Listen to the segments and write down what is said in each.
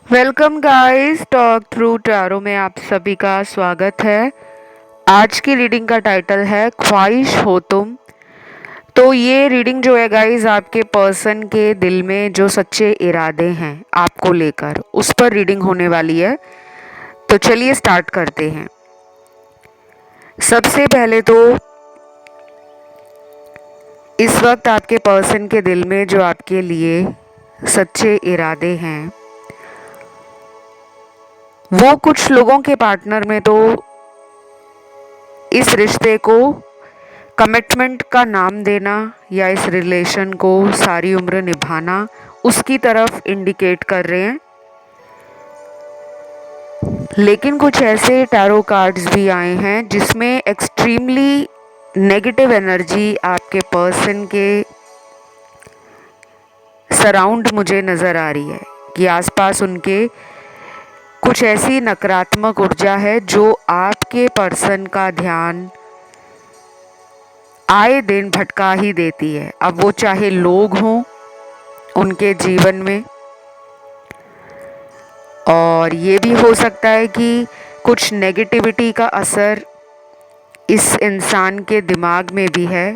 Welcome guys, talk through tarot में आप सभी का स्वागत है। आज की रीडिंग का टाइटल है ख्वाहिश हो तुम। तो ये रीडिंग जो है गाइस, आपके पर्सन के दिल में जो सच्चे इरादे हैं आपको लेकर, उस पर रीडिंग होने वाली है। तो चलिए स्टार्ट करते हैं। सबसे पहले तो इस वक्त आपके पर्सन के दिल में जो आपके लिए सच्चे इरादे हैं, वो कुछ लोगों के पार्टनर में तो इस रिश्ते को कमिटमेंट का नाम देना या इस रिलेशन को सारी उम्र निभाना, उसकी तरफ इंडिकेट कर रहे हैं। लेकिन कुछ ऐसे टैरो कार्ड्स भी आए हैं जिसमें एक्सट्रीमली नेगेटिव एनर्जी आपके पर्सन के सराउंड मुझे नज़र आ रही है कि आसपास उनके कुछ ऐसी नकारात्मक ऊर्जा है जो आपके पर्सन का ध्यान आए दिन भटका ही देती है। अब वो चाहे लोग हों उनके जीवन में, और ये भी हो सकता है कि कुछ नेगेटिविटी का असर इस इंसान के दिमाग में भी है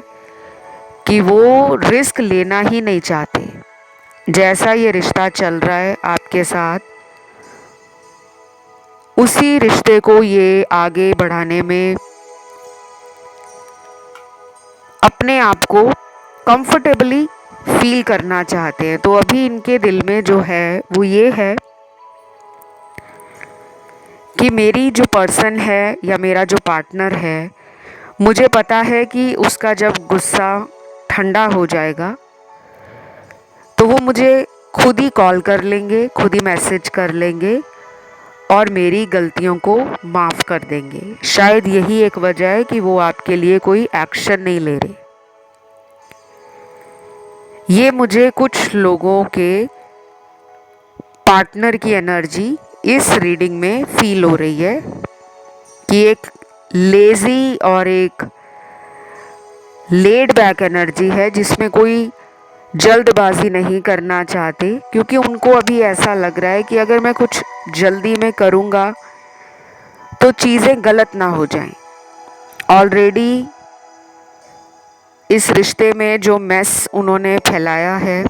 कि वो रिस्क लेना ही नहीं चाहते। जैसा ये रिश्ता चल रहा है आपके साथ, उसी रिश्ते को ये आगे बढ़ाने में अपने आप को कंफर्टेबली फील करना चाहते हैं। तो अभी इनके दिल में जो है वो ये है कि मेरी जो पर्सन है या मेरा जो पार्टनर है, मुझे पता है कि उसका जब गुस्सा ठंडा हो जाएगा तो वो मुझे खुद ही कॉल कर लेंगे, खुद ही मैसेज कर लेंगे और मेरी गलतियों को माफ़ कर देंगे। शायद यही एक वजह है कि वो आपके लिए कोई एक्शन नहीं ले रहे। ये मुझे कुछ लोगों के पार्टनर की एनर्जी इस रीडिंग में फील हो रही है कि एक लेज़ी और एक लेड बैक एनर्जी है जिसमें कोई जल्दबाजी नहीं करना चाहते, क्योंकि उनको अभी ऐसा लग रहा है कि अगर मैं कुछ जल्दी में करूँगा तो चीज़ें गलत ना हो जाएं। ऑलरेडी इस रिश्ते में जो मेस उन्होंने फैलाया है,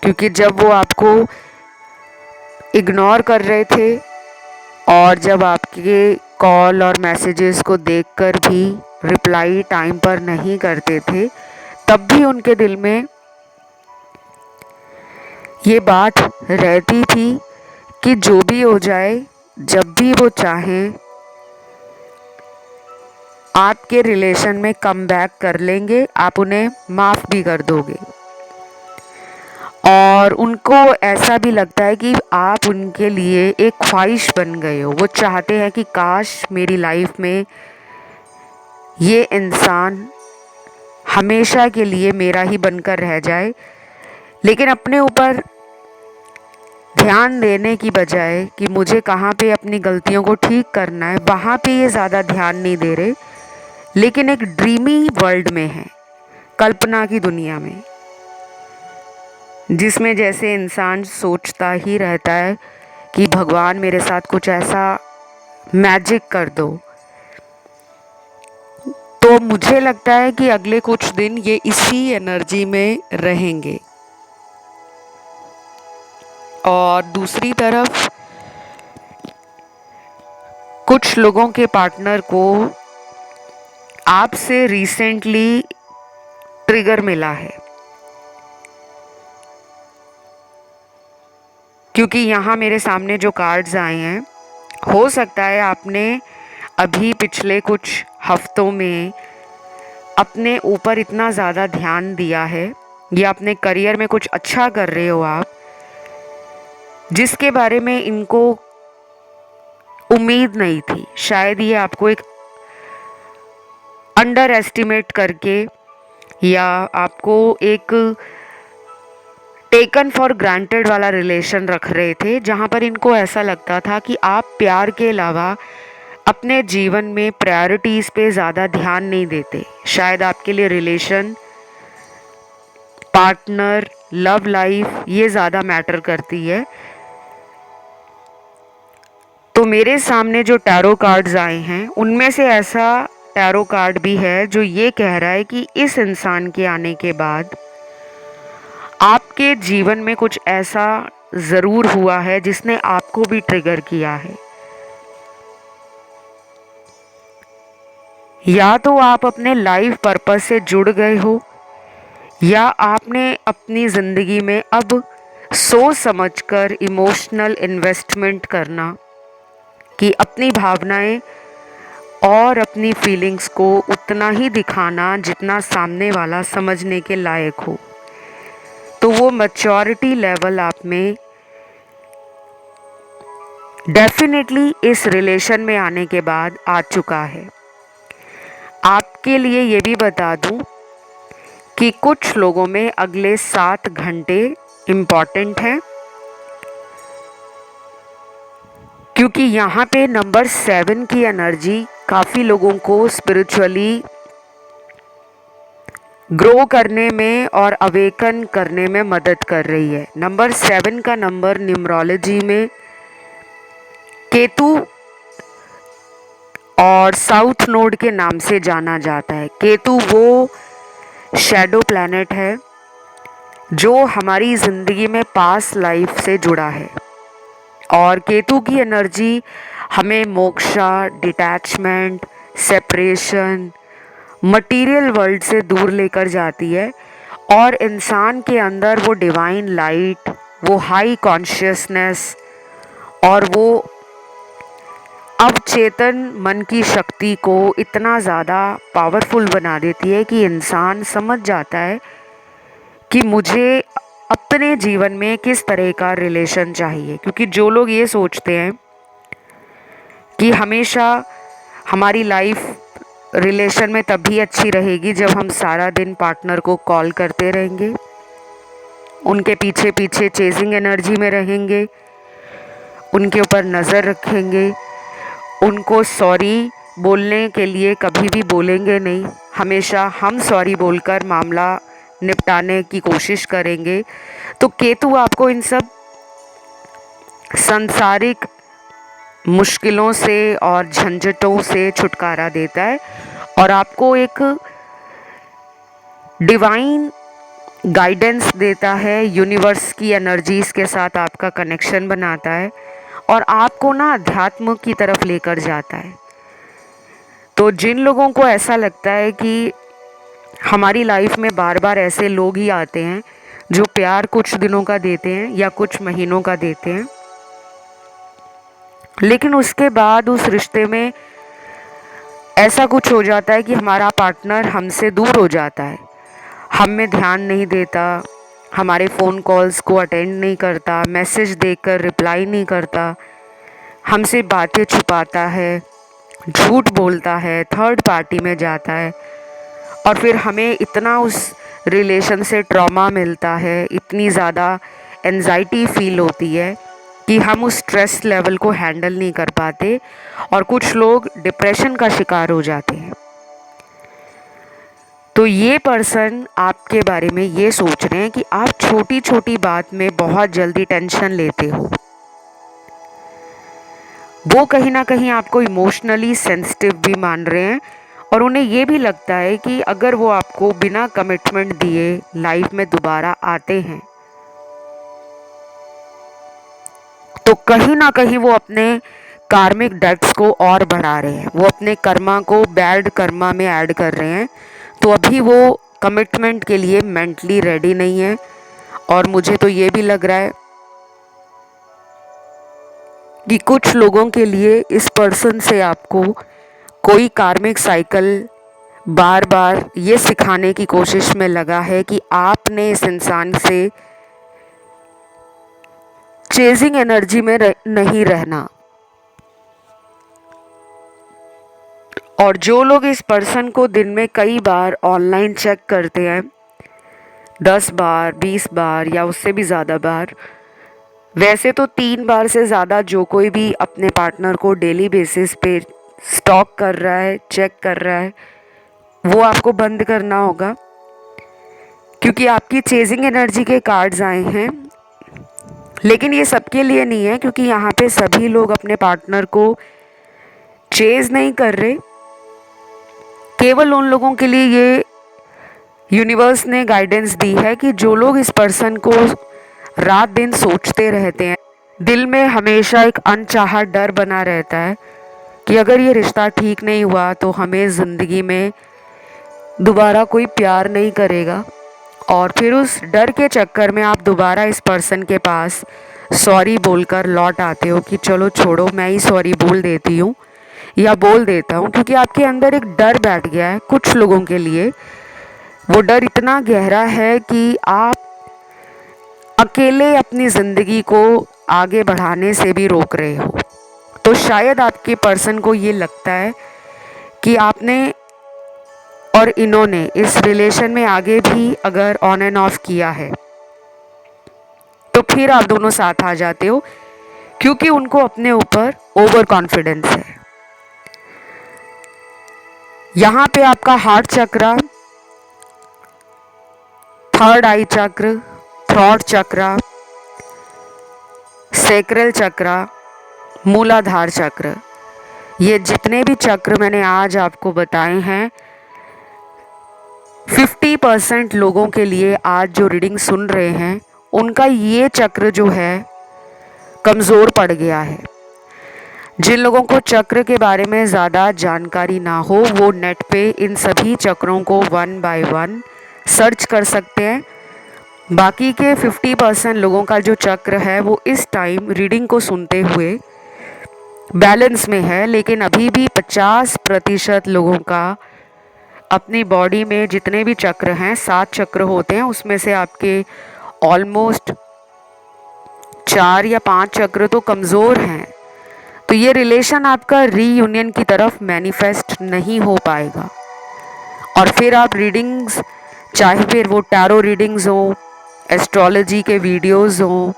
क्योंकि जब वो आपको इग्नोर कर रहे थे और जब आपके कॉल और मैसेजेस को देखकर भी रिप्लाई टाइम पर नहीं करते थे, तब भी उनके दिल में ये बात रहती थी कि जो भी हो जाए, जब भी वो चाहें आपके रिलेशन में कम बैक कर लेंगे, आप उन्हें माफ़ भी कर दोगे। और उनको ऐसा भी लगता है कि आप उनके लिए एक ख्वाहिश बन गए हो। वो चाहते हैं कि काश मेरी लाइफ में ये इंसान हमेशा के लिए मेरा ही बनकर रह जाए। लेकिन अपने ऊपर ध्यान देने की बजाय कि मुझे कहाँ पे अपनी गलतियों को ठीक करना है, वहाँ पे ये ज़्यादा ध्यान नहीं दे रहे, लेकिन एक ड्रीमी वर्ल्ड में है, कल्पना की दुनिया में, जिसमें जैसे इंसान सोचता ही रहता है कि भगवान मेरे साथ कुछ ऐसा मैजिक कर दो। तो मुझे लगता है कि अगले कुछ दिन ये इसी एनर्जी में रहेंगे। और दूसरी तरफ कुछ लोगों के पार्टनर को आपसे रिसेंटली ट्रिगर मिला है, क्योंकि यहाँ मेरे सामने जो कार्ड्स आए हैं, हो सकता है आपने अभी पिछले कुछ हफ्तों में अपने ऊपर इतना ज़्यादा ध्यान दिया है या अपने करियर में कुछ अच्छा कर रहे हो आप, जिसके बारे में इनको उम्मीद नहीं थी। शायद ये आपको एक अंडर एस्टिमेट करके या आपको एक टेकन फॉर ग्रांटेड वाला रिलेशन रख रहे थे, जहाँ पर इनको ऐसा लगता था कि आप प्यार के अलावा अपने जीवन में प्रायोरिटीज़ पे ज़्यादा ध्यान नहीं देते। शायद आपके लिए रिलेशन पार्टनर, लव लाइफ, ये ज़्यादा मैटर करती है। तो मेरे सामने जो टैरो कार्ड्स आए हैं उनमें से ऐसा टैरो कार्ड भी है जो ये कह रहा है कि इस इंसान के आने के बाद आपके जीवन में कुछ ऐसा ज़रूर हुआ है जिसने आपको भी ट्रिगर किया है। या तो आप अपने लाइफ पर्पस से जुड़ गए हो, या आपने अपनी ज़िंदगी में अब सोच समझकर इमोशनल इन्वेस्टमेंट करना कि अपनी भावनाएं और अपनी फीलिंग्स को उतना ही दिखाना जितना सामने वाला समझने के लायक हो। तो वो मैच्योरिटी लेवल आप में डेफिनेटली इस रिलेशन में आने के बाद आ चुका है। आपके लिए ये भी बता दूं कि कुछ लोगों में अगले 7 घंटे इम्पॉर्टेंट हैं, क्योंकि यहाँ पे नंबर 7 की एनर्जी काफ़ी लोगों को स्पिरिचुअली ग्रो करने में और अवेकन करने में मदद कर रही है। नंबर 7 का नंबर न्यूमरोलॉजी में केतु और साउथ नोड के नाम से जाना जाता है। केतु वो शैडो प्लैनेट है जो हमारी ज़िंदगी में पास्ट लाइफ से जुड़ा है, और केतु की एनर्जी हमें moksha, detachment, separation, material world से दूर लेकर जाती है और इंसान के अंदर वो डिवाइन लाइट, वो हाई कॉन्शियसनेस और वो अवचेतन मन की शक्ति को इतना ज़्यादा पावरफुल बना देती है कि इंसान समझ जाता है कि मुझे अपने जीवन में किस तरह का रिलेशन चाहिए। क्योंकि जो लोग ये सोचते हैं कि हमेशा हमारी लाइफ रिलेशन में तभी अच्छी रहेगी जब हम सारा दिन पार्टनर को कॉल करते रहेंगे, उनके पीछे पीछे चेजिंग एनर्जी में रहेंगे, उनके ऊपर नज़र रखेंगे, उनको सॉरी बोलने के लिए कभी भी बोलेंगे नहीं, हमेशा हम सॉरी बोलकर मामला निपटाने की कोशिश करेंगे। तो केतु आपको इन सब सांसारिक मुश्किलों से और झंझटों से छुटकारा देता है और आपको एक डिवाइन गाइडेंस देता है, यूनिवर्स की एनर्जीज़ के साथ आपका कनेक्शन बनाता है और आपको ना अध्यात्म की तरफ लेकर जाता है। तो जिन लोगों को ऐसा लगता है कि हमारी लाइफ में बार बार ऐसे लोग ही आते हैं जो प्यार कुछ दिनों का देते हैं या कुछ महीनों का देते हैं, लेकिन उसके बाद उस रिश्ते में ऐसा कुछ हो जाता है कि हमारा पार्टनर हमसे दूर हो जाता है, हम में ध्यान नहीं देता, हमारे फ़ोन कॉल्स को अटेंड नहीं करता, मैसेज देखकर रिप्लाई नहीं करता, हमसे बातें छुपाता है, झूठ बोलता है, थर्ड पार्टी में जाता है और फिर हमें इतना उस रिलेशन से ट्रॉमा मिलता है, इतनी ज़्यादा एंजाइटी फील होती है कि हम उस स्ट्रेस लेवल को हैंडल नहीं कर पाते और कुछ लोग डिप्रेशन का शिकार हो जाते हैं। तो ये पर्सन आपके बारे में ये सोच रहे हैं कि आप छोटी छोटी बात में बहुत जल्दी टेंशन लेते हो। वो कहीं ना कहीं आपको इमोशनली सेंसिटिव भी मान रहे हैं और उन्हें ये भी लगता है कि अगर वो आपको बिना कमिटमेंट दिए लाइफ में दोबारा आते हैं तो कहीं ना कहीं वो अपने कार्मिक डेट्स को और बढ़ा रहे हैं, वो अपने कर्मा को बैड कर्मा में ऐड कर रहे हैं। तो अभी वो कमिटमेंट के लिए मेंटली रेडी नहीं है और मुझे तो ये भी लग रहा है कि कुछ लोगों के लिए इस पर्सन से आपको कोई कार्मिक साइकिल बार बार ये सिखाने की कोशिश में लगा है कि आपने इस इंसान से चेजिंग एनर्जी में नहीं रहना। और जो लोग इस पर्सन को दिन में कई बार ऑनलाइन चेक करते हैं, 10 बार, 20 बार या उससे भी ज़्यादा बार, वैसे तो 3 बार से ज़्यादा जो कोई भी अपने पार्टनर को डेली बेसिस पे स्टॉक कर रहा है, चेक कर रहा है, वो आपको बंद करना होगा। क्योंकि आपकी चेजिंग एनर्जी के कार्ड्स आए हैं। लेकिन ये सबके लिए नहीं है, क्योंकि यहाँ पे सभी लोग अपने पार्टनर को चेज नहीं कर रहे। केवल उन लोगों के लिए ये यूनिवर्स ने गाइडेंस दी है कि जो लोग इस पर्सन को रात दिन सोचते रहते हैं, दिल में हमेशा एक अनचाहा डर बना रहता है कि अगर ये रिश्ता ठीक नहीं हुआ तो हमें ज़िंदगी में दोबारा कोई प्यार नहीं करेगा, और फिर उस डर के चक्कर में आप दोबारा इस पर्सन के पास सॉरी बोलकर लौट आते हो कि चलो छोड़ो, मैं ही सॉरी बोल देती हूँ या बोल देता हूँ, क्योंकि आपके अंदर एक डर बैठ गया है। कुछ लोगों के लिए वो डर इतना गहरा है कि आप अकेले अपनी ज़िंदगी को आगे बढ़ाने से भी रोक रहे हो। तो शायद आपके पर्सन को ये लगता है कि आपने और इन्होंने इस रिलेशन में आगे भी अगर ऑन एंड ऑफ किया है तो फिर आप दोनों साथ आ जाते हो, क्योंकि उनको अपने ऊपर ओवर कॉन्फिडेंस है। यहाँ पे आपका हार्ट चक्र, थर्ड आई चक्र, थ्रॉट चक्र, सैक्रल चक्र, मूलाधार चक्र, ये जितने भी चक्र मैंने आज आपको बताए हैं, 50% लोगों के लिए आज जो रीडिंग सुन रहे हैं उनका ये चक्र जो है कमज़ोर पड़ गया है। जिन लोगों को चक्र के बारे में ज़्यादा जानकारी ना हो वो नेट पे इन सभी चक्रों को 1 बाय 1 सर्च कर सकते हैं। बाकी के 50% लोगों का जो चक्र है वो इस टाइम रीडिंग को सुनते हुए बैलेंस में है, लेकिन अभी भी 50% लोगों का अपनी बॉडी में जितने भी चक्र हैं, 7 चक्र होते हैं, उसमें से आपके ऑलमोस्ट 4 या 5 चक्र तो कमज़ोर हैं। तो ये रिलेशन आपका रीयूनियन की तरफ मैनिफेस्ट नहीं हो पाएगा। और फिर आप रीडिंग्स, चाहे फिर वो टैरो रीडिंग्स हो, एस्ट्रोलॉजी के वीडियोस हो,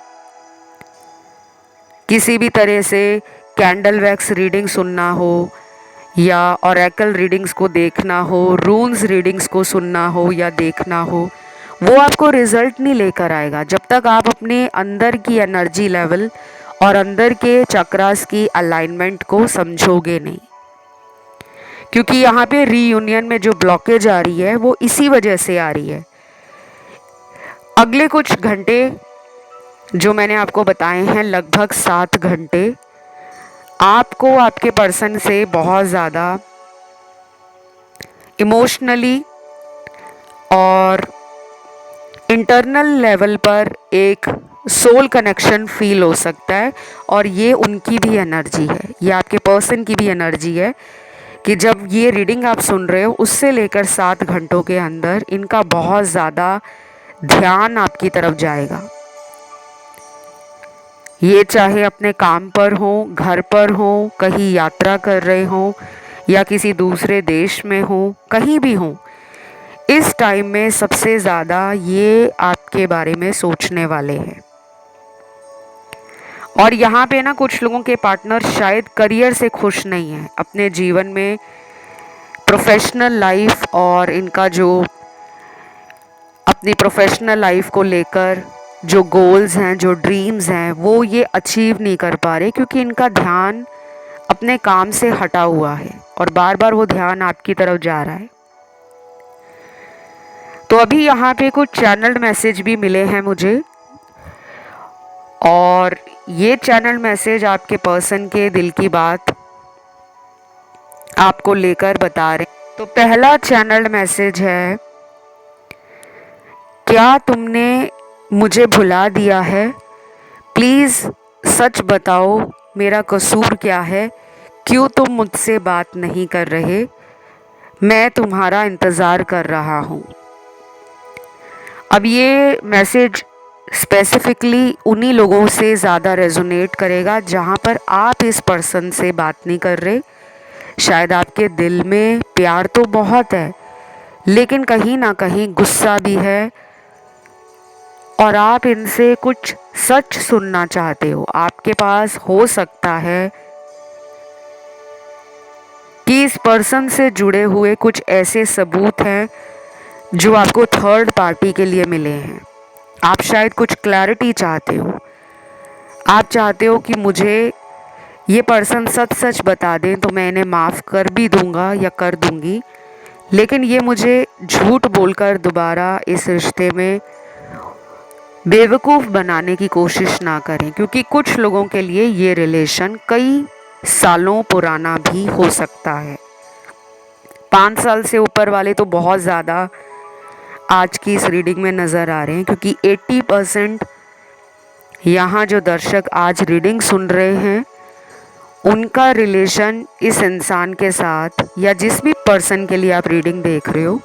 किसी भी तरह से कैंडल वैक्स रीडिंग सुनना हो या ऑरेकल रीडिंग्स को देखना हो, रून्स रीडिंग्स को सुनना हो या देखना हो, वो आपको रिजल्ट नहीं लेकर आएगा जब तक आप अपने अंदर की एनर्जी लेवल और अंदर के चक्रास की अलाइनमेंट को समझोगे नहीं। क्योंकि यहाँ पे रीयूनियन में जो ब्लॉकेज आ रही है वो इसी वजह से आ रही है। अगले कुछ घंटे जो मैंने आपको बताए हैं, लगभग 7 घंटे, आपको आपके पर्सन से बहुत ज़्यादा इमोशनली और इंटरनल लेवल पर एक सोल कनेक्शन फील हो सकता है। और ये उनकी भी एनर्जी है, ये आपके पर्सन की भी एनर्जी है कि जब ये रीडिंग आप सुन रहे हो उससे लेकर 7 घंटों के अंदर इनका बहुत ज़्यादा ध्यान आपकी तरफ जाएगा। ये चाहे अपने काम पर हो, घर पर हो, कहीं यात्रा कर रहे हो या किसी दूसरे देश में हो, कहीं भी हो, इस टाइम में सबसे ज़्यादा ये आपके बारे में सोचने वाले हैं। और यहाँ पे ना कुछ लोगों के पार्टनर शायद करियर से खुश नहीं हैं, अपने जीवन में प्रोफेशनल लाइफ और इनका जो अपनी प्रोफेशनल लाइफ को लेकर जो गोल्स हैं, जो ड्रीम्स हैं, वो ये अचीव नहीं कर पा रहे, क्योंकि इनका ध्यान अपने काम से हटा हुआ है और बार बार वो ध्यान आपकी तरफ जा रहा है। तो अभी यहाँ पे कुछ चैनल्ड मैसेज भी मिले हैं मुझे, और ये चैनल मैसेज आपके पर्सन के दिल की बात आपको लेकर बता रहे। तो पहला चैनल्ड मैसेज है, क्या तुमने मुझे भुला दिया है? प्लीज़ सच बताओ, मेरा कसूर क्या है? क्यों तुम मुझसे बात नहीं कर रहे? मैं तुम्हारा इंतज़ार कर रहा हूँ। अब ये मैसेज स्पेसिफिकली उन्हीं लोगों से ज़्यादा रेजोनेट करेगा जहाँ पर आप इस पर्सन से बात नहीं कर रहे। शायद आपके दिल में प्यार तो बहुत है, लेकिन कहीं ना कहीं गुस्सा भी है और आप इनसे कुछ सच सुनना चाहते हो। आपके पास हो सकता है कि इस पर्सन से जुड़े हुए कुछ ऐसे सबूत हैं जो आपको थर्ड पार्टी के लिए मिले हैं। आप शायद कुछ क्लैरिटी चाहते हो, आप चाहते हो कि मुझे ये पर्सन सच सच बता दें तो मैं इन्हें माफ़ कर भी दूंगा या कर दूंगी, लेकिन ये मुझे झूठ बोलकर दोबारा इस रिश्ते में बेवकूफ़ बनाने की कोशिश ना करें, क्योंकि कुछ लोगों के लिए ये रिलेशन कई सालों पुराना भी हो सकता है। 5 साल से ऊपर वाले तो बहुत ज़्यादा आज की इस रीडिंग में नज़र आ रहे हैं, क्योंकि 80% यहाँ जो दर्शक आज रीडिंग सुन रहे हैं उनका रिलेशन इस इंसान के साथ या जिस भी पर्सन के लिए आप रीडिंग देख रहे हो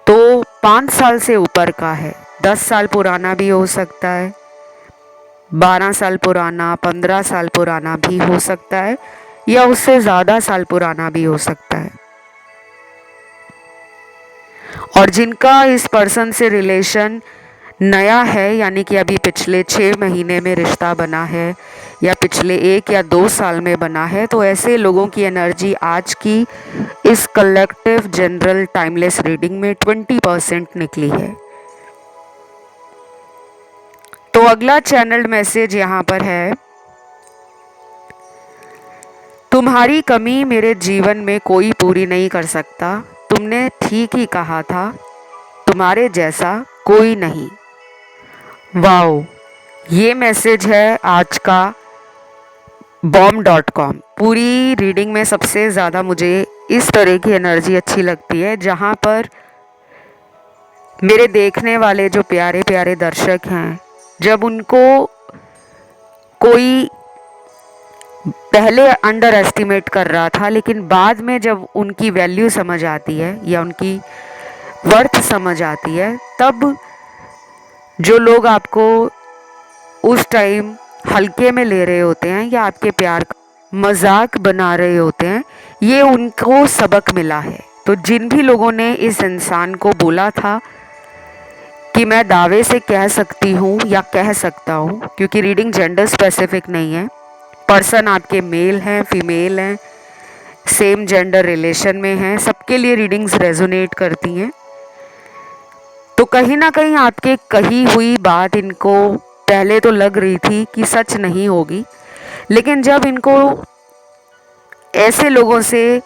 तो 5 साल से ऊपर का है। 10 साल पुराना भी हो सकता है, 12 साल पुराना, 15 साल पुराना भी हो सकता है, या उससे ज़्यादा साल पुराना भी हो सकता है। और जिनका इस पर्सन से रिलेशन नया है, यानी कि अभी पिछले 6 महीने में रिश्ता बना है या पिछले 1 या 2 साल में बना है, तो ऐसे लोगों की एनर्जी आज की इस कलेक्टिव जनरल टाइमलेस रीडिंग में 20% निकली है। तो अगला चैनल्ड मैसेज यहाँ पर है, तुम्हारी कमी मेरे जीवन में कोई पूरी नहीं कर सकता। तुमने ठीक ही कहा था, तुम्हारे जैसा कोई नहीं। वाओ, ये मैसेज है आज का bomb.com। पूरी रीडिंग में सबसे ज़्यादा मुझे इस तरह की एनर्जी अच्छी लगती है, जहाँ पर मेरे देखने वाले जो प्यारे प्यारे दर्शक हैं, जब उनको कोई पहले अंडर एस्टिमेट कर रहा था, लेकिन बाद में जब उनकी वैल्यू समझ आती है या उनकी वर्थ समझ आती है, तब जो लोग आपको उस टाइम हल्के में ले रहे होते हैं या आपके प्यार का मजाक बना रहे होते हैं, ये उनको सबक मिला है। तो जिन भी लोगों ने इस इंसान को बोला था कि मैं दावे से कह सकती हूँ या कह सकता हूँ, क्योंकि रीडिंग जेंडर स्पेसिफिक नहीं है, पर्सन आपके मेल हैं, फीमेल हैं, सेम जेंडर रिलेशन में हैं, सबके लिए रीडिंग्स रेजोनेट करती हैं। तो कहीं ना कहीं आपके कही हुई बात इनको पहले तो लग रही थी कि सच नहीं होगी, लेकिन जब इनको ऐसे लोगों से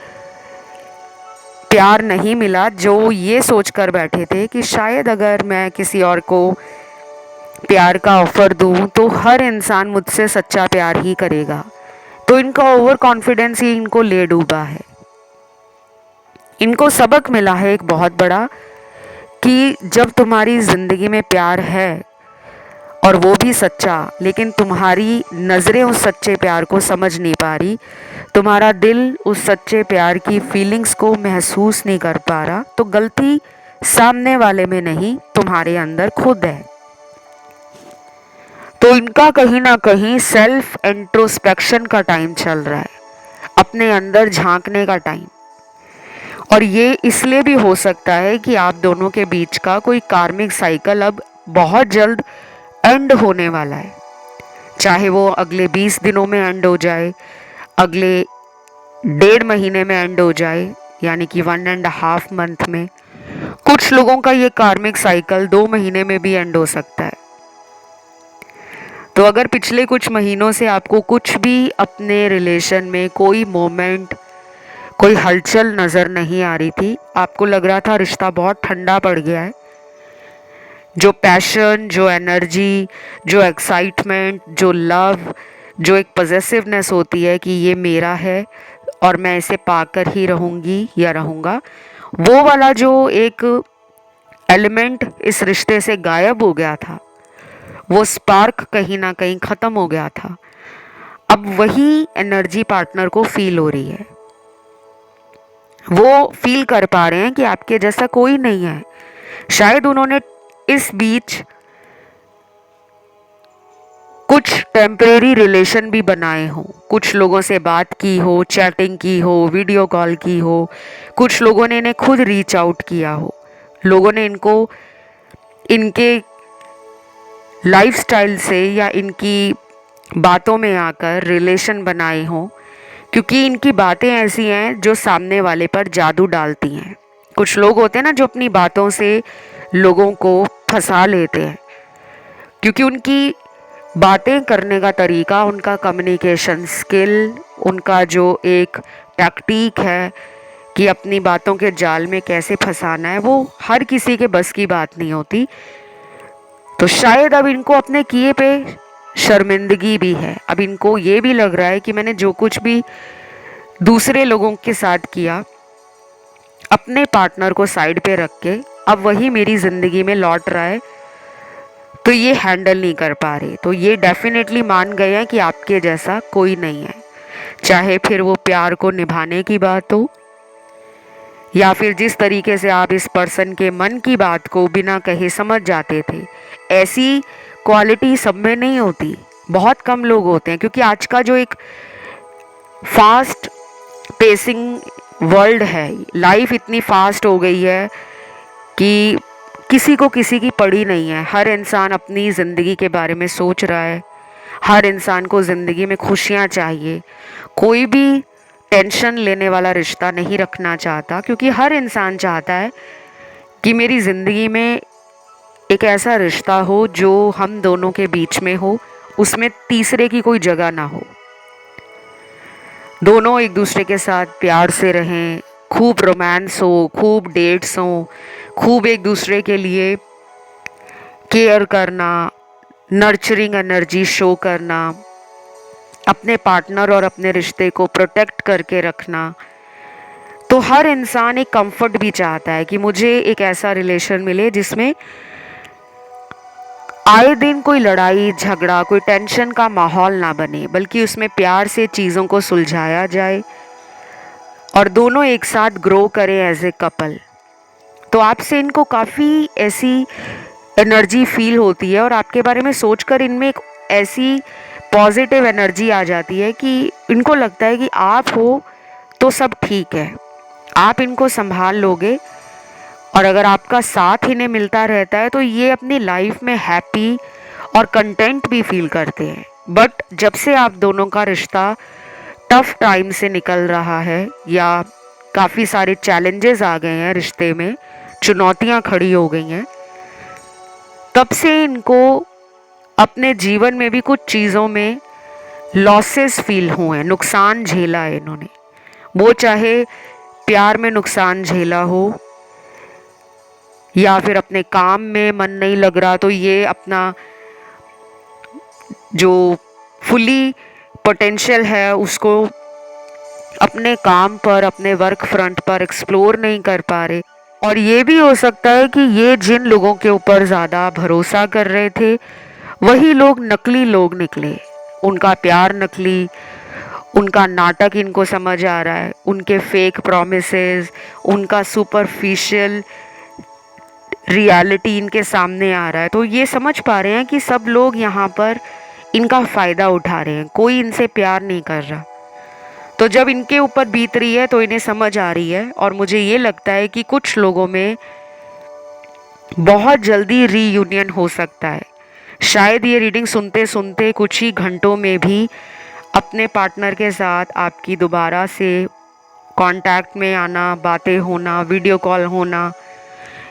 प्यार नहीं मिला जो ये सोच कर बैठे थे कि शायद अगर मैं किसी और को प्यार का ऑफर दूं तो हर इंसान मुझसे सच्चा प्यार ही करेगा, तो इनका ओवर कॉन्फिडेंस ही इनको ले डूबा है। इनको सबक मिला है एक बहुत बड़ा कि जब तुम्हारी ज़िंदगी में प्यार है और वो भी सच्चा, लेकिन तुम्हारी नज़रें उस सच्चे प्यार को समझ नहीं पा रही, तुम्हारा दिल उस सच्चे प्यार की फीलिंग्स को महसूस नहीं कर पा रहा, तो गलती सामने वाले में नहीं, तुम्हारे अंदर खुद है। तो इनका कहीं ना कहीं सेल्फ इंट्रोस्पेक्शन का टाइम चल रहा है, अपने अंदर झांकने का टाइम। और ये इसलिए भी हो सकता है कि आप दोनों के बीच का कोई कार्मिक साइकिल अब बहुत जल्द एंड होने वाला है, चाहे वो अगले 20 दिनों में एंड हो जाए, अगले 1.5 महीने में एंड हो जाए, यानी कि 1.5 मंथ में। कुछ लोगों का ये कार्मिक साइकिल 2 महीने में भी एंड हो सकता है। तो अगर पिछले कुछ महीनों से आपको कुछ भी अपने रिलेशन में कोई मोमेंट, कोई हलचल नज़र नहीं आ रही थी, आपको लग रहा था रिश्ता बहुत ठंडा पड़ गया है, जो पैशन, जो एनर्जी, जो एक्साइटमेंट, जो लव, जो एक पॉजेसिवनेस होती है कि ये मेरा है और मैं इसे पाकर ही रहूँगी या रहूँगा, वो वाला जो एक एलिमेंट इस रिश्ते से गायब हो गया था, वो स्पार्क कहीं ना कहीं ख़त्म हो गया था। अब वही एनर्जी पार्टनर को फील हो रही है, वो फील कर पा रहे हैं कि आपके जैसा कोई नहीं है। शायद उन्होंने इस बीच कुछ टेम्परेरी रिलेशन भी बनाए हों, कुछ लोगों से बात की हो, चैटिंग की हो, वीडियो कॉल की हो, कुछ लोगों ने इन्हें खुद रीच आउट किया हो, लोगों ने इनको इनके लाइफस्टाइल से या इनकी बातों में आकर रिलेशन बनाए हों, क्योंकि इनकी बातें ऐसी हैं जो सामने वाले पर जादू डालती हैं। कुछ लोग होते हैं ना जो अपनी बातों से लोगों को फंसा लेते हैं, क्योंकि उनकी बातें करने का तरीका, उनका कम्युनिकेशन स्किल, उनका जो एक टैक्टिक है कि अपनी बातों के जाल में कैसे फंसाना है, वो हर किसी के बस की बात नहीं होती। तो शायद अब इनको अपने किए पे शर्मिंदगी भी है। अब इनको ये भी लग रहा है कि मैंने जो कुछ भी दूसरे लोगों के साथ किया, अपने पार्टनर को साइड पे रख के अब वही मेरी ज़िंदगी में लौट रहा है, तो ये हैंडल नहीं कर पा रहे। तो ये डेफिनेटली मान गए हैं कि आपके जैसा कोई नहीं है, चाहे फिर वो प्यार को निभाने की बात हो या फिर जिस तरीके से आप इस पर्सन के मन की बात को बिना कहे समझ जाते थे। ऐसी क्वालिटी सब में नहीं होती, बहुत कम लोग होते हैं, क्योंकि आज का जो एक फास्ट पेसिंग वर्ल्ड है, लाइफ इतनी फास्ट हो गई है कि किसी को किसी की पड़ी नहीं है। हर इंसान अपनी ज़िंदगी के बारे में सोच रहा है, हर इंसान को ज़िंदगी में खुशियाँ चाहिए, कोई भी टेंशन लेने वाला रिश्ता नहीं रखना चाहता, क्योंकि हर इंसान चाहता है कि मेरी ज़िंदगी में एक ऐसा रिश्ता हो जो हम दोनों के बीच में हो, उसमें तीसरे की कोई जगह ना हो, दोनों एक दूसरे के साथ प्यार से रहें, खूब रोमांस हो, खूब डेट्स हो, खूब एक दूसरे के लिए केयर करना, नर्चरिंग एनर्जी शो करना, अपने पार्टनर और अपने रिश्ते को प्रोटेक्ट करके रखना। तो हर इंसान एक कंफर्ट भी चाहता है कि मुझे एक ऐसा रिलेशन मिले जिसमें आए दिन कोई लड़ाई झगड़ा, कोई टेंशन का माहौल ना बने, बल्कि उसमें प्यार से चीज़ों को सुलझाया जाए और दोनों एक साथ ग्रो करें एज ए कपल। तो आपसे इनको काफ़ी ऐसी एनर्जी फील होती है और आपके बारे में सोचकर इनमें एक ऐसी पॉजिटिव एनर्जी आ जाती है कि इनको लगता है कि आप हो तो सब ठीक है, आप इनको संभाल लोगे, और अगर आपका साथ इन्हें मिलता रहता है तो ये अपनी लाइफ में हैप्पी और कंटेंट भी फील करते हैं। बट जब से आप दोनों का रिश्ता टफ टाइम से निकल रहा है या काफ़ी सारे चैलेंजेस आ गए हैं रिश्ते में, चुनौतियां खड़ी हो गई हैं, तब से इनको अपने जीवन में भी कुछ चीज़ों में लॉसेस फील हुए हैं, नुकसान झेला है इन्होंने। वो चाहे प्यार में नुकसान झेला हो या फिर अपने काम में मन नहीं लग रहा तो ये अपना जो फुली पोटेंशियल है उसको अपने काम पर, अपने वर्क फ्रंट पर एक्सप्लोर नहीं कर पा रहे। और ये भी हो सकता है कि ये जिन लोगों के ऊपर ज़्यादा भरोसा कर रहे थे वही लोग नकली लोग निकले, उनका प्यार नकली, उनका नाटक इनको समझ आ रहा है, उनके फेक प्रॉमिसेस, उनका सुपरफिशियल रियलिटी इनके सामने आ रहा है। तो ये समझ पा रहे हैं कि सब लोग यहाँ पर इनका फ़ायदा उठा रहे हैं, कोई इनसे प्यार नहीं कर रहा। तो जब इनके ऊपर बीत रही है तो इन्हें समझ आ रही है, और मुझे ये लगता है कि कुछ लोगों में बहुत जल्दी रीयूनियन हो सकता है। शायद ये रीडिंग सुनते सुनते कुछ ही घंटों में भी अपने पार्टनर के साथ आपकी दोबारा से कांटेक्ट में आना, बातें होना, वीडियो कॉल होना,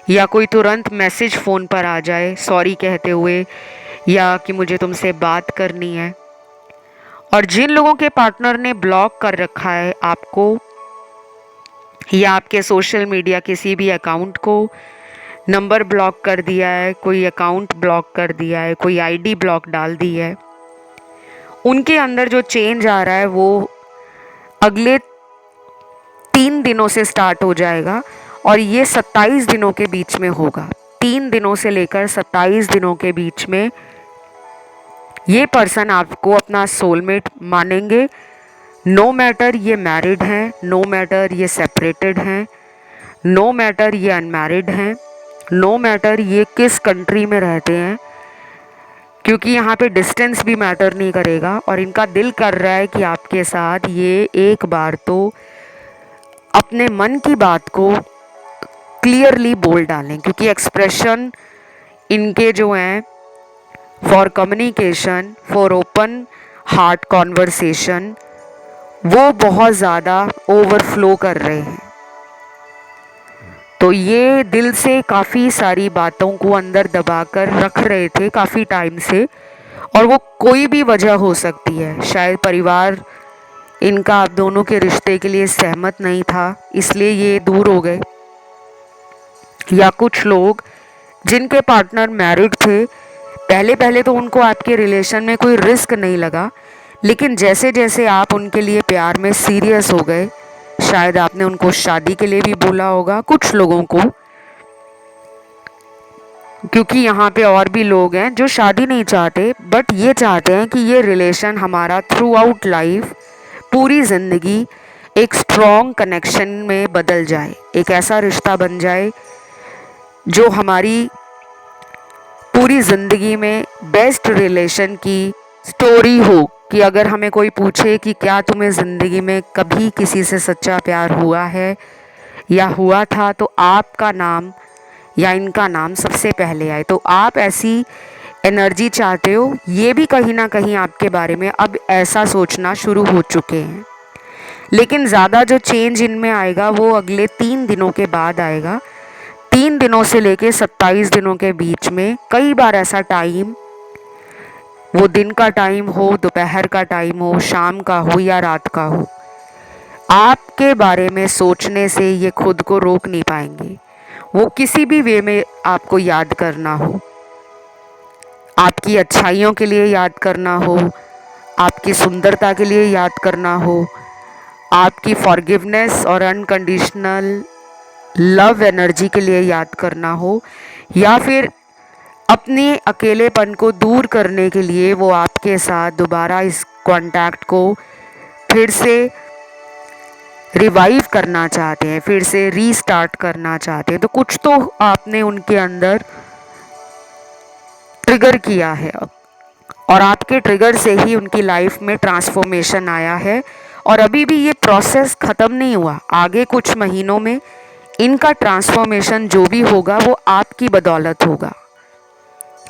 या कोई तुरंत मैसेज फ़ोन पर आ जाए सॉरी कहते हुए, या कि मुझे तुमसे बात करनी है। और जिन लोगों के पार्टनर ने ब्लॉक कर रखा है आपको या आपके सोशल मीडिया किसी भी अकाउंट को, नंबर ब्लॉक कर दिया है, कोई अकाउंट ब्लॉक कर दिया है, कोई आईडी ब्लॉक डाल दी है, उनके अंदर जो चेंज आ रहा है वो अगले 3 दिनों से स्टार्ट हो जाएगा और ये 27 दिनों के बीच में होगा। 3 दिनों से लेकर 27 दिनों के बीच में ये पर्सन आपको अपना सोलमेट मानेंगे, नो मैटर ये मैरिड हैं, नो मैटर ये सेपरेटेड हैं, नो मैटर ये अनमैरिड हैं, नो मैटर ये किस कंट्री में रहते हैं, क्योंकि यहाँ पे डिस्टेंस भी मैटर नहीं करेगा। और इनका दिल कर रहा है कि आपके साथ ये एक बार तो अपने मन की बात को क्लियरली बोल डालें, क्योंकि एक्सप्रेशन इनके जो हैं for communication, for open heart conversation, वो बहुत ज़्यादा ओवरफ्लो कर रहे हैं। तो ये दिल से काफ़ी सारी बातों को अंदर दबाकर रख रहे थे काफ़ी टाइम से, और वो कोई भी वजह हो सकती है। शायद परिवार इनका आप दोनों के रिश्ते के लिए सहमत नहीं था, इसलिए ये दूर हो गए। या कुछ लोग जिनके पार्टनर मैरिड थे, पहले पहले तो उनको आपके रिलेशन में कोई रिस्क नहीं लगा, लेकिन जैसे जैसे आप उनके लिए प्यार में सीरियस हो गए, शायद आपने उनको शादी के लिए भी बोला होगा कुछ लोगों को, क्योंकि यहाँ पे और भी लोग हैं जो शादी नहीं चाहते, बट ये चाहते हैं कि ये रिलेशन हमारा थ्रू आउट लाइफ, पूरी ज़िंदगी एक स्ट्रॉन्ग कनेक्शन में बदल जाए, एक ऐसा रिश्ता बन जाए जो हमारी पूरी ज़िंदगी में बेस्ट रिलेशन की स्टोरी हो। कि अगर हमें कोई पूछे कि क्या तुम्हें ज़िंदगी में कभी किसी से सच्चा प्यार हुआ है या हुआ था, तो आपका नाम या इनका नाम सबसे पहले आए। तो आप ऐसी एनर्जी चाहते हो, ये भी कहीं ना कहीं आपके बारे में अब ऐसा सोचना शुरू हो चुके हैं। लेकिन ज़्यादा जो चेंज इनमें आएगा वो अगले 3 दिनों के बाद आएगा। 3 दिनों से लेके 27 दिनों के बीच में कई बार ऐसा टाइम, वो दिन का टाइम हो, दोपहर का टाइम हो, शाम का हो या रात का हो, आपके बारे में सोचने से ये खुद को रोक नहीं पाएंगे। वो किसी भी वे में आपको याद करना हो, आपकी अच्छाइयों के लिए याद करना हो, आपकी सुंदरता के लिए याद करना हो, आपकी फॉरगिवनेस और अनकंडीशनल लव एनर्जी के लिए याद करना हो, या फिर अपने अकेलेपन को दूर करने के लिए वो आपके साथ दोबारा इस कांटेक्ट को फिर से रिवाइव करना चाहते हैं, फिर से रीस्टार्ट करना चाहते हैं। तो कुछ तो आपने उनके अंदर ट्रिगर किया है, और आपके ट्रिगर से ही उनकी लाइफ में ट्रांसफॉर्मेशन आया है। और अभी भी ये प्रोसेस ख़त्म नहीं हुआ। आगे कुछ महीनों में इनका ट्रांसफॉर्मेशन जो भी होगा वो आपकी बदौलत होगा,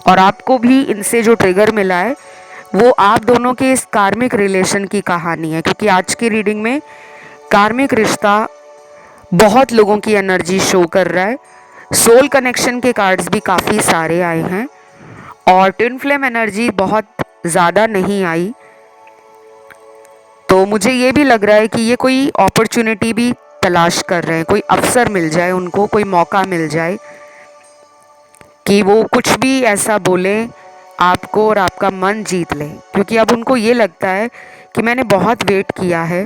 और आपको भी इनसे जो ट्रिगर मिला है वो आप दोनों के इस कार्मिक रिलेशन की कहानी है। क्योंकि आज की रीडिंग में कार्मिक रिश्ता बहुत लोगों की एनर्जी शो कर रहा है। सोल कनेक्शन के कार्ड्स भी काफ़ी सारे आए हैं, और ट्विन फ्लेम एनर्जी बहुत ज़्यादा नहीं आई। तो मुझे ये भी लग रहा है कि ये कोई अपॉर्चुनिटी भी तलाश कर रहे हैं, कोई अवसर मिल जाए उनको, कोई मौका मिल जाए कि वो कुछ भी ऐसा बोले आपको और आपका मन जीत ले। क्योंकि अब उनको ये लगता है कि मैंने बहुत वेट किया है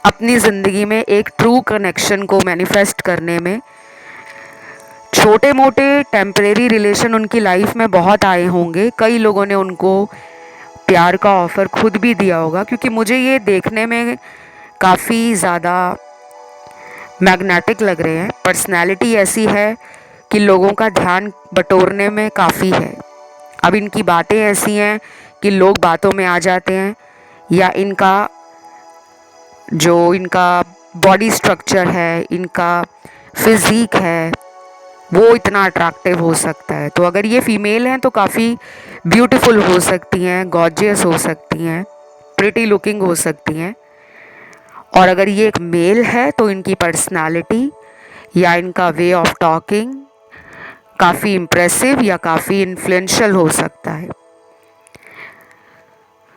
अपनी ज़िंदगी में एक ट्रू कनेक्शन को मैनिफेस्ट करने में। छोटे मोटे टेम्परेरी रिलेशन उनकी लाइफ में बहुत आए होंगे, कई लोगों ने उनको प्यार का ऑफ़र खुद भी दिया होगा। क्योंकि मुझे ये देखने में काफ़ी ज़्यादा मैग्नेटिक लग रहे हैं। पर्सनैलिटी ऐसी है कि लोगों का ध्यान बटोरने में काफ़ी है। अब इनकी बातें ऐसी हैं कि लोग बातों में आ जाते हैं, या इनका जो इनका बॉडी स्ट्रक्चर है, इनका फिज़ीक है, वो इतना अट्रैक्टिव हो सकता है। तो अगर ये फीमेल हैं तो काफ़ी ब्यूटीफुल हो सकती हैं, गॉर्जियस हो सकती हैं, प्रिटी लुकिंग हो सकती हैं। और अगर ये एक मेल है तो इनकी पर्सनालिटी या इनका वे ऑफ टॉकिंग काफ़ी इम्प्रेसिव या काफ़ी इन्फ्लुएंशियल हो सकता है।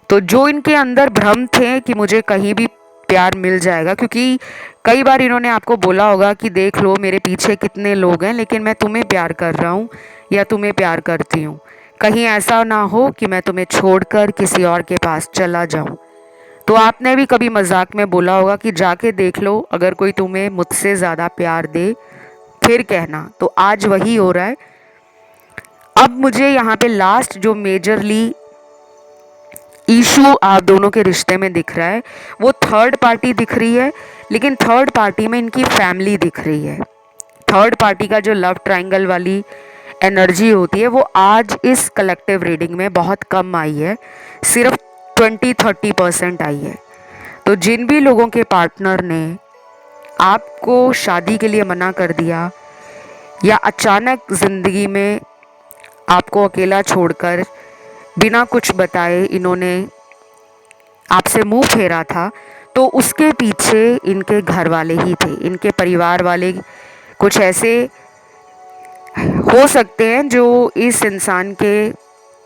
तो जो इनके अंदर भ्रम थे कि मुझे कहीं भी प्यार मिल जाएगा, क्योंकि कई बार इन्होंने आपको बोला होगा कि देख लो मेरे पीछे कितने लोग हैं, लेकिन मैं तुम्हें प्यार कर रहा हूँ या तुम्हें प्यार करती हूँ, कहीं ऐसा ना हो कि मैं तुम्हें छोड़कर किसी और के पास चला जाऊँ। तो आपने भी कभी मजाक में बोला होगा कि जाके देख लो, अगर कोई तुम्हें मुझसे ज़्यादा प्यार दे फिर कहना। तो आज वही हो रहा है। अब मुझे यहाँ पे लास्ट जो मेजरली इशू आप दोनों के रिश्ते में दिख रहा है वो थर्ड पार्टी दिख रही है, लेकिन थर्ड पार्टी में इनकी फैमिली दिख रही है। थर्ड पार्टी का जो लव ट्रायंगल वाली एनर्जी होती है वो आज इस कलेक्टिव रीडिंग में बहुत कम आई है, सिर्फ 20-30% आई है। तो जिन भी लोगों के पार्टनर ने आपको शादी के लिए मना कर दिया, या अचानक ज़िंदगी में आपको अकेला छोड़कर बिना कुछ बताए इन्होंने आपसे मुंह फेरा था, तो उसके पीछे पीछे इनके घर वाले ही थे, इनके परिवार वाले कुछ ऐसे हो सकते हैं जो इस इंसान के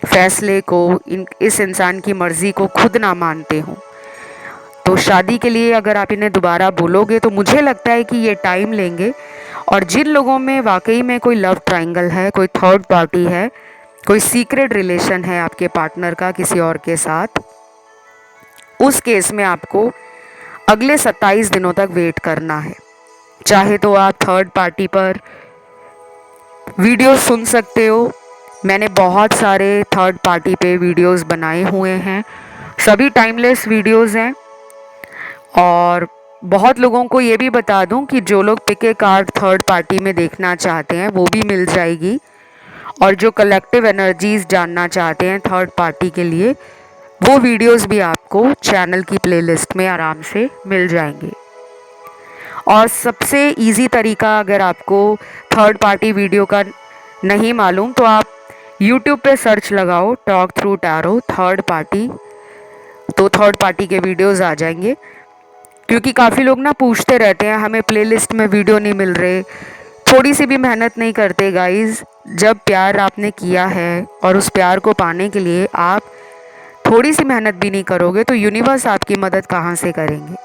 फैसले को, इस इंसान की मर्ज़ी को खुद ना मानते हों। तो शादी के लिए अगर आप इन्हें दोबारा बोलोगे तो मुझे लगता है कि ये टाइम लेंगे। और जिन लोगों में वाकई में कोई लव ट्रायंगल है, कोई थर्ड पार्टी है, कोई सीक्रेट रिलेशन है आपके पार्टनर का किसी और के साथ, उस केस में आपको अगले 27 दिनों तक वेट करना है। चाहे तो आप थर्ड पार्टी पर वीडियो सुन सकते हो, मैंने बहुत सारे थर्ड पार्टी पे वीडियोस बनाए हुए हैं, सभी टाइमलेस वीडियोस हैं। और बहुत लोगों को ये भी बता दूं कि जो लोग pick a card third party में देखना चाहते हैं वो भी मिल जाएगी, और जो कलेक्टिव एनर्जीज जानना चाहते हैं थर्ड पार्टी के लिए, वो वीडियोस भी आपको चैनल की प्लेलिस्ट में आराम से मिल जाएंगे। और सबसे इजी तरीका, अगर आपको थर्ड पार्टी वीडियो का नहीं मालूम तो आप यूट्यूब पे सर्च लगाओ talk through tarot third party, तो थर्ड पार्टी के वीडियोस आ जाएंगे। क्योंकि काफ़ी लोग ना पूछते रहते हैं हमें प्लेलिस्ट में वीडियो नहीं मिल रहे, थोड़ी सी भी मेहनत नहीं करते गाइस। जब प्यार आपने किया है और उस प्यार को पाने के लिए आप थोड़ी सी मेहनत भी नहीं करोगे तो यूनिवर्स आपकी मदद कहाँ से करेंगे।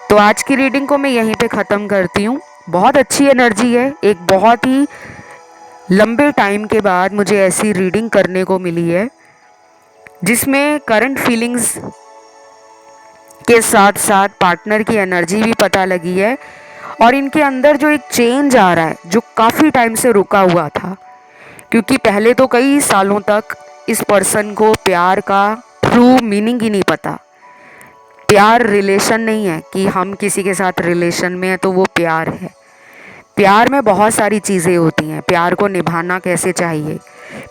तो आज की रीडिंग को मैं यहीं पे ख़त्म करती हूँ। बहुत अच्छी एनर्जी है, एक बहुत ही लंबे टाइम के बाद मुझे ऐसी रीडिंग करने को मिली है जिसमें करंट फीलिंग्स के साथ साथ पार्टनर की एनर्जी भी पता लगी है, और इनके अंदर जो एक चेंज आ रहा है जो काफ़ी टाइम से रुका हुआ था। क्योंकि पहले तो कई सालों तक इस पर्सन को प्यार का ट्रू मीनिंग ही नहीं पता। प्यार रिलेशन नहीं है कि हम किसी के साथ रिलेशन में हैं तो वो प्यार है। प्यार में बहुत सारी चीज़ें होती हैं। प्यार को निभाना कैसे चाहिए,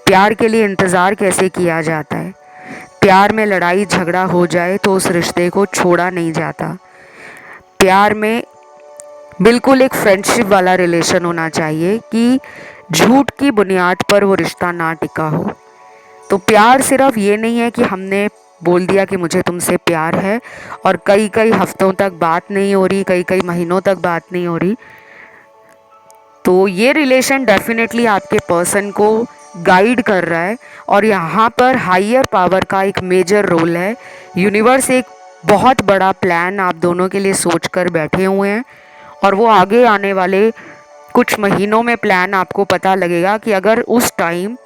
प्यार के लिए इंतज़ार कैसे किया जाता है, प्यार में लड़ाई झगड़ा हो जाए तो उस रिश्ते को छोड़ा नहीं जाता। प्यार में बिल्कुल एक फ्रेंडशिप वाला रिलेशन होना चाहिए कि झूठ की बुनियाद पर वो रिश्ता ना टिका हो। तो प्यार सिर्फ ये नहीं है कि हमने बोल दिया कि मुझे तुमसे प्यार है और कई कई हफ्तों तक बात नहीं हो रही, कई कई महीनों तक बात नहीं हो रही। तो ये रिलेशन डेफिनेटली आपके पर्सन को गाइड कर रहा है, और यहाँ पर हायर पावर का एक मेजर रोल है। यूनिवर्स एक बहुत बड़ा प्लान आप दोनों के लिए सोच कर बैठे हुए हैं, और वो आगे आने वाले कुछ महीनों में प्लान आपको पता लगेगा कि अगर उस टाइम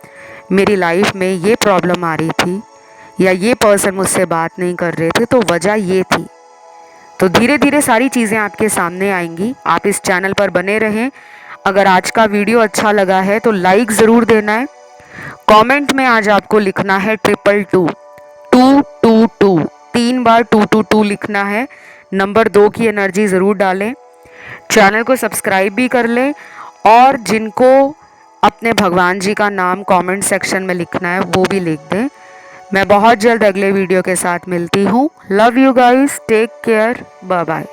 मेरी लाइफ में ये प्रॉब्लम आ रही थी या ये पर्सन मुझसे बात नहीं कर रहे थे तो वजह ये थी। तो धीरे धीरे सारी चीज़ें आपके सामने आएंगी। आप इस चैनल पर बने रहें। अगर आज का वीडियो अच्छा लगा है तो लाइक ज़रूर देना है। कमेंट में आज आपको लिखना है 222 222, 3 बार 222 लिखना है। नंबर 2 की एनर्जी ज़रूर डालें। चैनल को सब्सक्राइब भी कर लें, और जिनको अपने भगवान जी का नाम कमेंट सेक्शन में लिखना है वो भी लिख दें। मैं बहुत जल्द अगले वीडियो के साथ मिलती हूँ। Love you guys, take care, bye bye.